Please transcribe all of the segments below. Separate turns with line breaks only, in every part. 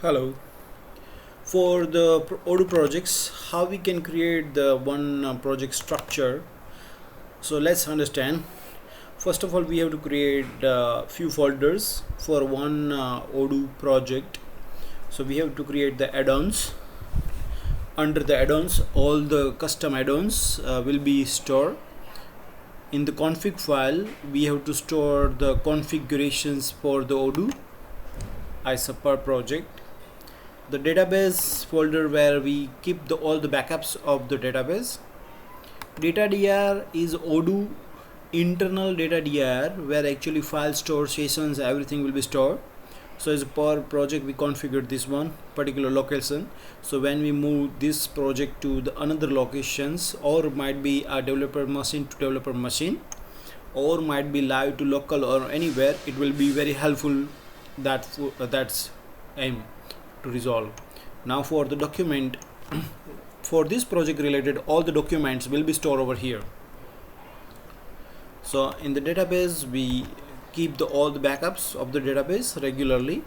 Hello. For the odoo projects, how we can create the one project structure. So let's understand. First of all, we have to create few folders for one odoo project. So we have to create the add-ons. Under the add-ons, all the custom add-ons will be stored. In the config file, we have to store the configurations for the odoo as a per project. The database folder where we keep all the backups of the database. Data dir is odoo internal data dir where actually file store sessions everything will be stored. So as a per project we configured this one particular location. So when we move this project to the another locations, or might be a developer machine to developer machine, or might be live to local or anywhere, it will be very helpful. That's aim to resolve. Now for the document, for this project related, all the documents will be stored over here. So in the database we keep all the backups of the database regularly,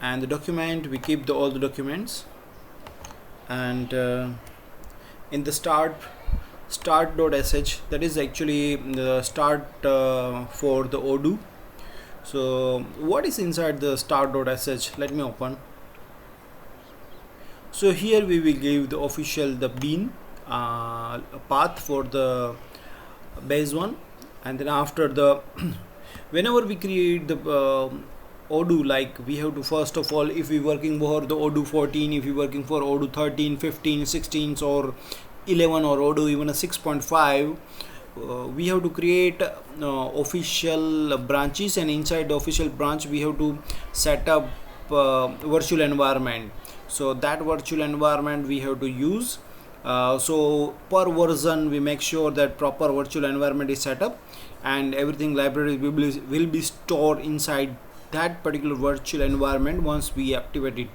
and the document we keep all the documents, and in the start.sh, that is actually the start for the odoo. So what is inside the start.sh? Let me open. So here we will give the official bin path for the base one, and then after the whenever we create the odoo, like we have to first of all, if we working for the odoo 14, if we working for odoo 13, 15, 16 or 11, or odoo even a 6.5, we have to create official branches, and inside the official branch we have to set up virtual environment. So that virtual environment we have to use. So per version we make sure that proper virtual environment is set up, and everything library will be stored inside that particular virtual environment once we activate it.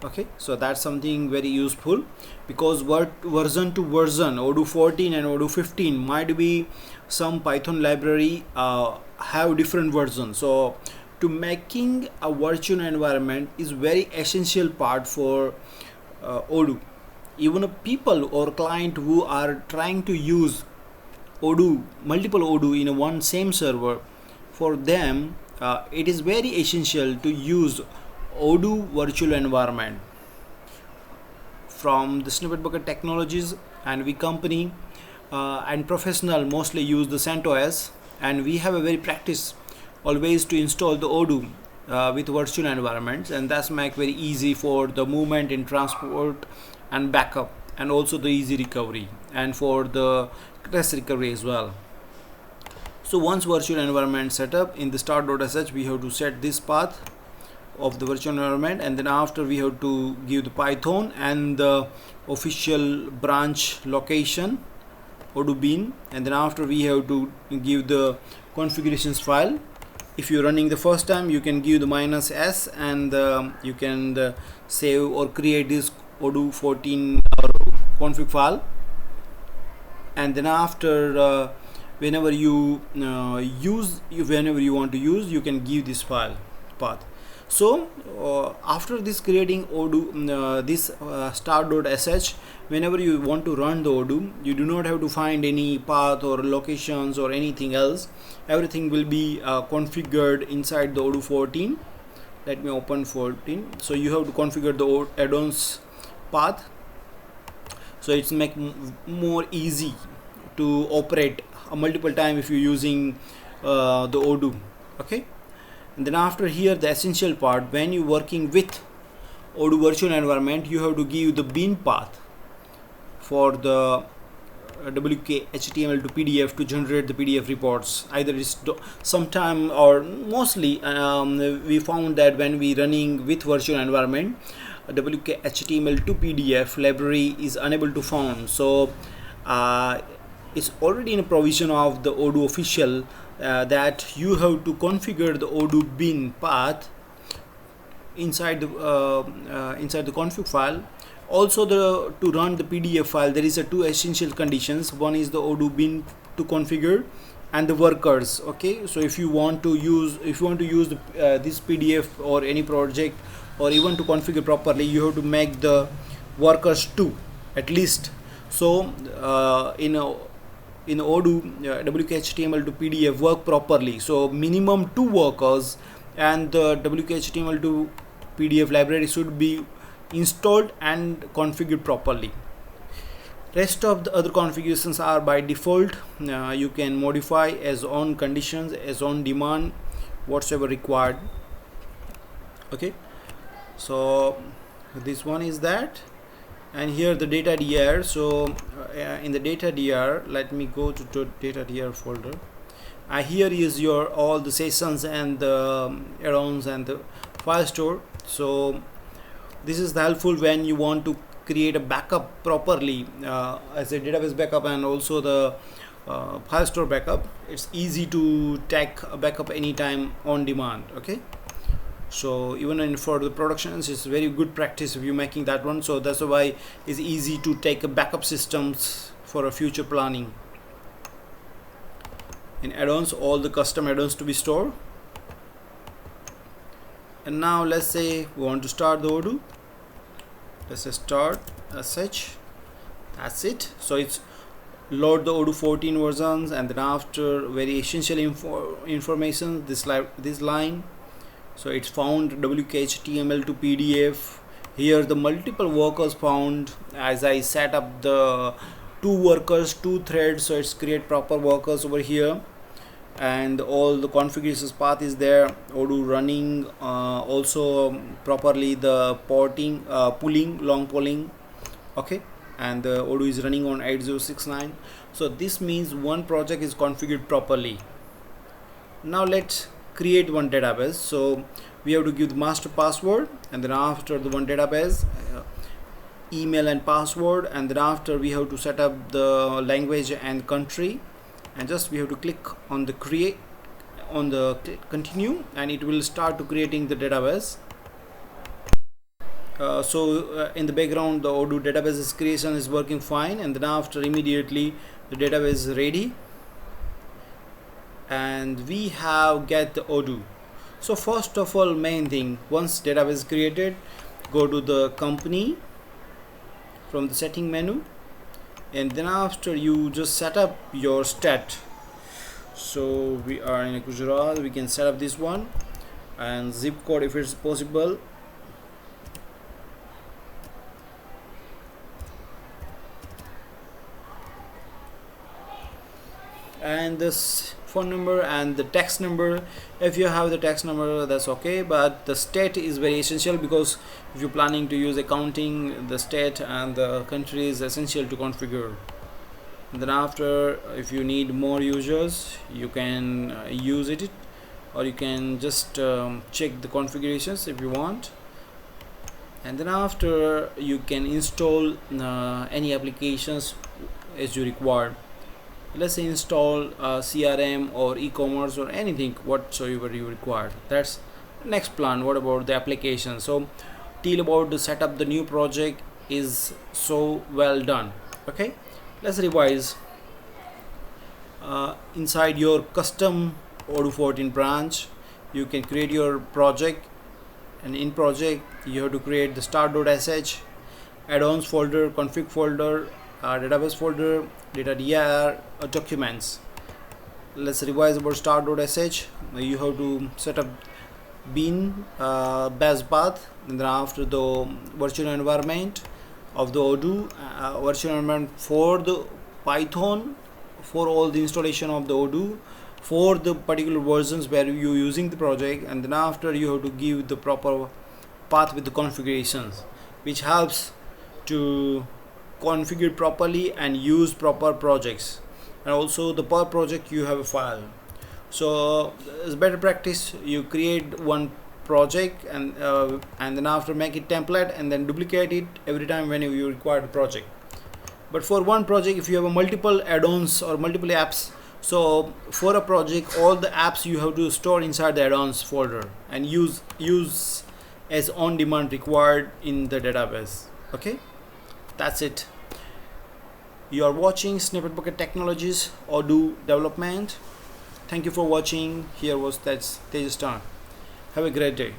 Okay, so that's something very useful, because version to version, odoo 14 and odoo 15 might be some Python library have different versions. So to making a virtual environment is very essential part for odoo. Even a people or client who are trying to use odoo, multiple odoo in a one same server, for them it is very essential to use odoo virtual environment. From the SnippetBucket technologies, and we company and professional mostly use the CentOS, and we have a very practice always to install the odoo with virtual environments, and that's make very easy for the movement in transport and backup, and also the easy recovery, and for the test recovery as well. So once virtual environment set up, in the start.sh we have to set this path of the virtual environment, and then after we have to give the Python and the official branch location odoo-bin, and then after we have to give the configurations file. If you're running the first time, you can give the -s, and you can save or create this odoo 14 or config file, and then after whenever you whenever you want to use, you can give this file path. So after this creating odoo, this start.sh, whenever you want to run the odoo, you do not have to find any path or locations or anything else. Everything will be configured inside the odoo 14. Let me open 14. So you have to configure the add-ons path, so it's make more easy to operate multiple time if you're using the odoo. Okay, and then after here, the essential part, when you working with odoo virtual environment, you have to give the bin path for the wk html to pdf to generate the pdf reports. Either it's sometime or mostly we found that when we running with virtual environment, wk html to pdf library is unable to found. So it's already in a provision of the odoo official that you have to configure the odoo-bin path inside the config file. Also, to run the PDF file, there is a two essential conditions. One is the odoo-bin to configure, and the workers. Okay, so if you want to use this PDF or any project or even to configure properly, you have to make the workers 2 at least. So in odoo, wkhtml to pdf work properly, so minimum 2 workers and the wkhtml to pdf library should be installed and configured properly. Rest of the other configurations are by default. You can modify as on conditions, as on demand, whatsoever required. Okay, so this one is that, and here the data dir. So in the data dir, let me go to data dir folder. Here is your all the sessions and the add-ons and the file store. So this is helpful when you want to create a backup properly, as a database backup and also the file store backup. It's easy to take a backup anytime on demand. Okay, so even for the productions, it's very good practice if you're making that one. So that's why it's easy to take a backup systems for a future planning. In add-ons, all the custom add-ons to be stored. And now let's say we want to start the odoo. Let's say start.sh. That's it. So it's load the odoo 14 versions, and then after very essential information, this line. So it's found wkhtml to pdf. Here the multiple workers found, as I set up the 2 workers, 2 threads, so it's create proper workers over here, and all the configurations path is there. Odoo running, also properly the porting, pulling, long polling. Okay, and the odoo is running on 8069. So this means one project is configured properly. Now let's create one database. So we have to give the master password, and then after the one database, email and password, and then after we have to set up the language and country, and just we have to click on the create, on the continue, and it will start to creating the database. In the background, the odoo database creation is working fine, and then after immediately the database is ready, and we have get the odoo. So first of all, main thing, once database is created, go to the company from the setting menu, and then after you just set up your stat. So we are in Gujarat, we can set up this one, and zip code if it's possible. And this phone number and the tax number, if you have the tax number, that's okay, but the state is very essential, because if you're planning to use accounting, the state and the country is essential to configure. And then after, if you need more users, you can use it, or you can just check the configurations if you want. And then after, you can install any applications as you require. Let's say install CRM or e-commerce or anything whatsoever you require. That's next plan. What about the application? So till about the setup the new project is so well done. Okay, let's revise. Inside your custom odoo 14 branch, you can create your project, and in project you have to create the start.sh, add-ons folder, config folder, database folder, data dir, documents. Let's revise about start.sh. You have to set up bin base path, and then after the virtual environment of the odoo, virtual environment for the Python, for all the installation of the odoo, for the particular versions where you using the project, and then after you have to give the proper path with the configurations, which helps to configure properly and use proper projects. And also the per project you have a file. So it's better practice, you create one project, and then after make it template, and then duplicate it every time when you require the project. But for one project, if you have a multiple add-ons or multiple apps, so for a project all the apps you have to store inside the add-ons folder and use as on demand required in the database. Okay, that's it. You are watching SnippetBucket Technologies Odoo development. Thank you for watching. Here was Tejas Star. Have a great day.